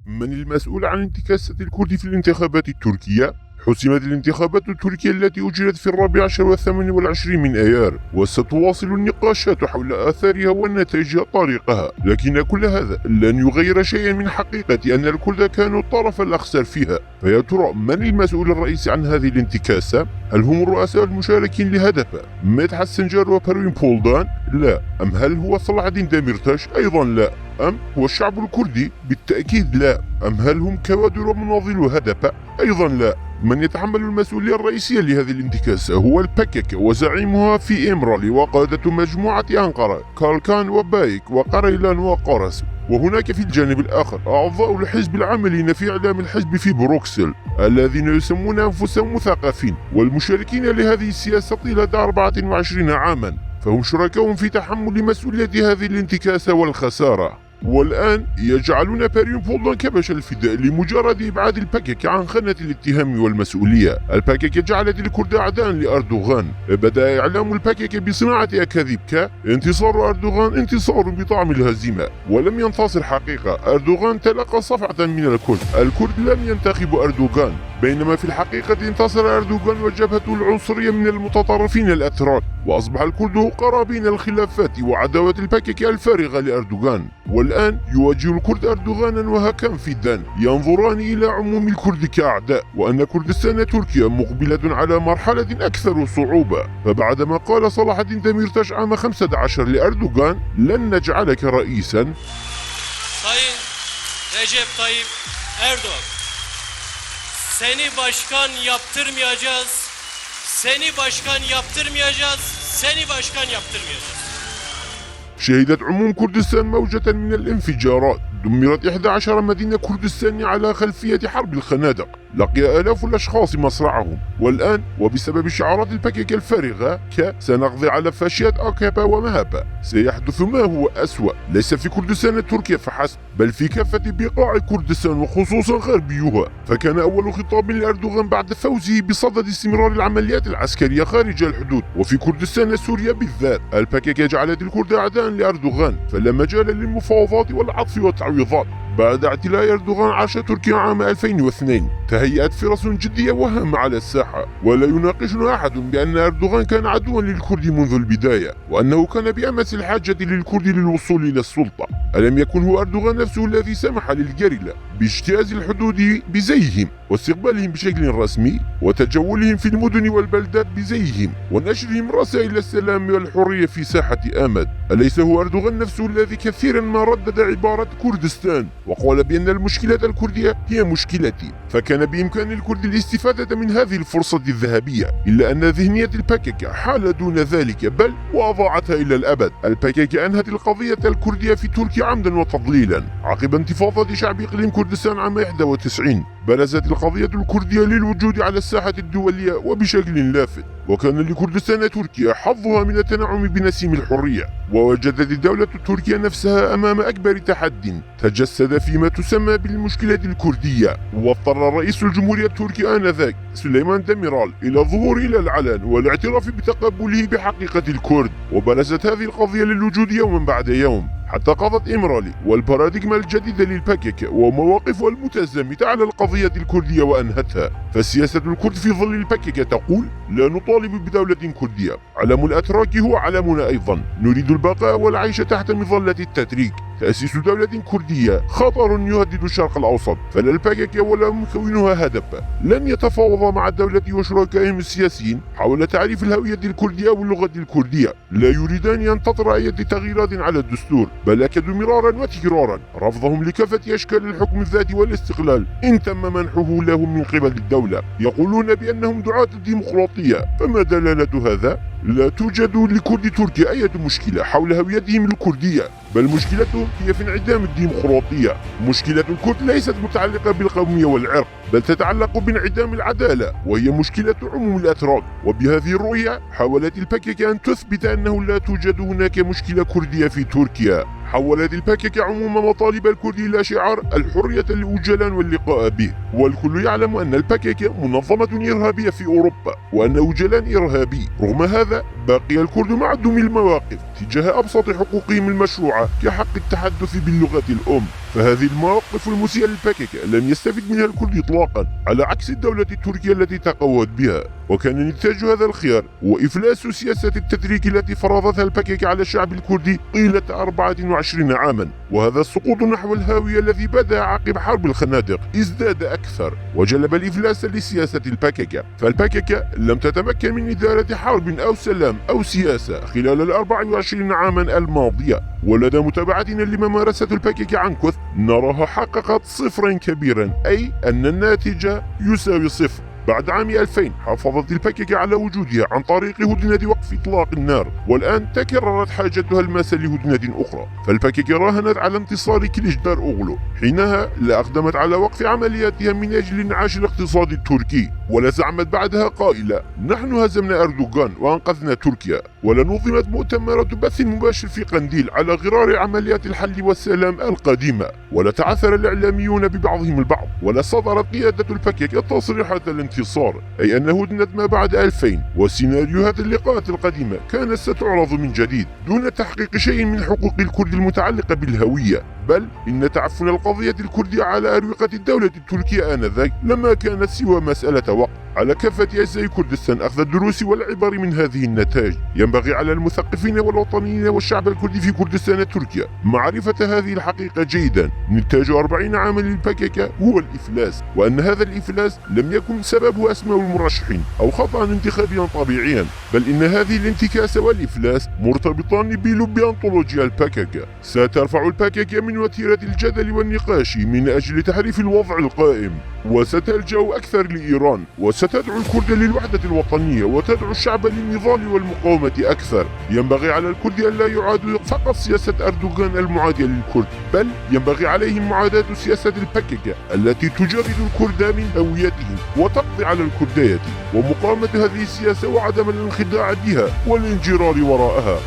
من المسؤول عن انتكاسة الكرد في الانتخابات التركية؟ حسمت الانتخابات التركية التي أجرت في 14 و28 من آيار، وستواصل النقاشات حول آثارها ونتائج طريقها، لكن كل هذا لن يغير شيئا من حقيقة أن الكرد كانوا الطرف الأخسر فيها. فيا ترى من المسؤول الرئيسي عن هذه الانتكاسة؟ هل هم الرؤساء المشاركين لهدفها مدحت سنجار وبروين بولدان؟ لا. أم هل هو صلاح الدين ديميرتاش؟ أيضا لا. أم هو الشعب الكردي؟ بالتأكيد لا. أم هل هم كوادر ومناضلو هدفه؟ أيضا لا. من يتحمل المسؤولية الرئيسية لهذه الانتكاسة هو البكك وزعيمها في إمرالي وقادة مجموعة أنقرة كالكان وبايك وقريلان وقرس. وهناك في الجانب الآخر أعضاء الحزب العاملين في إعلام الحزب في بروكسل الذين يسمون أنفسهم مثقفين والمشاركين لهذه السياسة طيلة 24 عاما، فهم شركاء في تحمل مسؤولية هذه الانتكاسة والخسارة. والآن يجعلون بروين بولدان كبش الفداء لمجرد إبعاد البكك عن خانة الاتهام والمسؤولية. البكك جعلت الكرد أعداء لأردوغان. بدأ إعلام البكك بصناعة أكاذيب انتصار أردوغان انتصار بطعم الهزيمة، ولم ينتصر حقيقة. أردوغان تلقى صفعة من الكرد لم ينتخبوا أردوغان، بينما في الحقيقة انتصر أردوغان وجبهته العنصرية من المتطرفين الأتراك، وأصبح الكرد قرابين الخلافات وعداوة البكك الفارغة لأردوغان. والآن يواجه الكرد أردوغانا وهكام فدان ينظران إلى عموم الكرد كأعداء، وأن كردستان تركيا مقبلة على مرحلة أكثر صعوبة. فبعدما قال صلاح الدين ديميرتاش عام 15 لأردوغان لن نجعلك رئيسا، Sayın Recep Tayyip Erdoğan, seni başkan yaptırmayacağız, seni başkan yaptırmayacağız, seni başkan yaptırmayacağız. شهدت عموم كردستان موجة من الانفجارات، دمرت 11 مدينة كردستانية على خلفية حرب الخنادق، لقي آلاف الأشخاص مصرعهم. والآن وبسبب شعارات البكك الفارغة سنقضي على فاشيات أكابا ومهابا، سيحدث ما هو أسوأ ليس في كردستان تركيا فحسب، بل في كافة بقاع كردستان وخصوصا غربيها. فكان أول خطاب لأردوغان بعد فوزه بصدد استمرار العمليات العسكرية خارج الحدود وفي كردستان سوريا بالذات. البكك جعلت الكرد أعداء لأردوغان، فلا مجال للمفاوضات والعطف والتعويضات. بعد اعتلاء أردوغان عاش تركيا عام 2002 تهيأت فرص جدية وهامة على الساحة، ولا يناقشنا أحد بأن أردوغان كان عدوا للكرد منذ البداية، وأنه كان بأمس الحاجة للكرد للوصول إلى السلطة. ألم يكن هو أردوغان نفسه الذي سمح للجريلا باجتياز الحدود بزيهم واستقبالهم بشكل رسمي وتجولهم في المدن والبلدات بزيهم ونشرهم رسائل السلام والحرية في ساحة آمد؟ أليس هو أردوغان نفسه الذي كثيرا ما ردد عبارة كردستان وقال بأن المشكلة الكردية هي مشكلتي؟ فكان بإمكان الكرد الاستفادة من هذه الفرصة الذهبية، إلا أن ذهنية البكك حال دون ذلك بل وأضاعتها إلى الأبد. البكك أنهت القضية الكردية في تركيا عمدا وتضليلا. عقب انتفاضة شعب إقليم كردستان عام 91 برزت القضية الكردية للوجود على الساحة الدولية وبشكل لافت، وكان لكردستان تركيا حظها من التنعم بنسيم الحرية. ووجدت الدولة التركية نفسها أمام أكبر تحد تجسد فيما تسمى بالمشكلة الكردية، واضطر رئيس الجمهورية التركي آنذاك سليمان ديميرال إلى الظهور إلى العلن والاعتراف بتقبله بحقيقة الكرد. وبرزت هذه القضية للوجود يوما بعد يوم حتى قضت إمرالي والباراديغما الجديدة للبكك ومواقفها المتزامتة على القضية الكردية وأنهتها. فسياسة الكرد في ظل البكك تقول لا نطالب بدولة كردية، علم الأتراك هو علمنا أيضا، نريد البقاء والعيش تحت مظلة التتريك. تأسيس دولة كردية خطر يهدد الشرق الأوسط، فلا البكك ولا مكونها هدف. لن يتفاوض مع الدولة وشركائهم السياسيين حول تعريف الهوية الكردية واللغة الكردية، لا يريدان ينتظر أي تغييرات على الدستور، بل أكدوا مرارا وتكرارا رفضهم لكافة أشكال الحكم الذاتي والاستقلال إن تم منحه لهم من قبل الدولة. يقولون بأنهم دعاة الديمقراطية، فما دلالة هذا؟ لا توجد لكرد تركيا أي مشكلة حول هويتهم الكردية، بل مشكلتهم هي في انعدام الديمقراطية. مشكلة الكرد ليست متعلقة بالقومية والعرق، بل تتعلق بانعدام العدالة، وهي مشكلة عموم الأتراك. وبهذه الرؤية حاولت البكك أن تثبت أنه لا توجد هناك مشكلة كردية في تركيا. حولت البكك عموم مطالب الكرد إلى شعار الحرية للأوجلان واللقاء به، والكل يعلم أن البكك منظمة إرهابية في أوروبا وأن أوجلان إرهابي. رغم هذا باقي الكرد معدوم المواقف تجاه أبسط حقوقهم المشروعة كحق التحدث باللغة الأم. فهذه المواقف المسيئة للباكيكا لم يستفد منها الكرد إطلاقا، على عكس الدولة التركية التي تقوت بها. وكان نتاج هذا الخيار هو إفلاس سياسة التتريك التي فرضتها الباكيكا على الشعب الكردي طيلة 24 عاما. وهذا السقوط نحو الهاوية الذي بدأ عقب حرب الخنادق ازداد أكثر وجلب الإفلاس لسياسة الباكيكا. فالباكيكا لم تتمكن من إدارة حرب أو سلام أو سياسة خلال 24 عاما الماضية. ولدى متابعتنا لما مارسته الباكيكا عنكث نراها حققت صفرا كبيرا، أي أن الناتج يساوي صفر. بعد عام 2000 حافظت الباكيكا على وجودها عن طريق هدنة وقف إطلاق النار، والآن تكررت حاجتها الماسة لهدنة أخرى. فالباكيكا راهنت على انتصار كليجدار أوغلو، حينها لا أقدمت على وقف عملياتها من أجل انعاش الاقتصاد التركي، ولا زعمت بعدها قائلة نحن هزمنا أردوغان وأنقذنا تركيا، ولا نظمت مؤتمرات بث مباشر في قنديل على غرار عمليات الحل والسلام القديمة، ولا تعثر الإعلاميون ببعضهم البعض، ولا صدرت قيادة الباكيكا تصريحات الانتصار، أي أن هدنة ما بعد 2000 وسيناريوهات اللقاءات القديمة كانت ستعرض من جديد دون تحقيق شيء من حقوق الكرد المتعلقة بالهوية، بل إن تعفن القضية الكردية على أروقة الدولة التركية آنذاك لما كانت سوى مسألة وقت. على كافة أجزاء كردستان أخذ الدروس والعبر من هذه النتائج. ينبغي على المثقفين والوطنيين والشعب الكردي في كردستان التركية معرفة هذه الحقيقة جيدا. نتاج 40 عاما للباكيكا هو الإفلاس، وأن هذا الإفلاس لم يكن سببه أسماء المرشحين أو خطأ انتخابيا طبيعيا، بل إن هذه الانتكاسة والإفلاس مرتبطان بلب أنطولوجيا الباكيكا. سترفع الباكيكا من وتيرة الجدل والنقاش من أجل تحريف الوضع القائم، وستلجأ أكثر لإيران، وستدعو الكرد للوحدة الوطنية، وتدعو الشعب للنضال والمقاومة أكثر. ينبغي على الكرد أن لا يعادوا فقط سياسة أردوغان المعادية للكرد، بل ينبغي عليهم معاداة سياسة الباكيكا التي تجرد الكرد من هويتهم وتقضي على الكردية، ومقاومة هذه السياسة وعدم الانخداع بها والانجرار وراءها.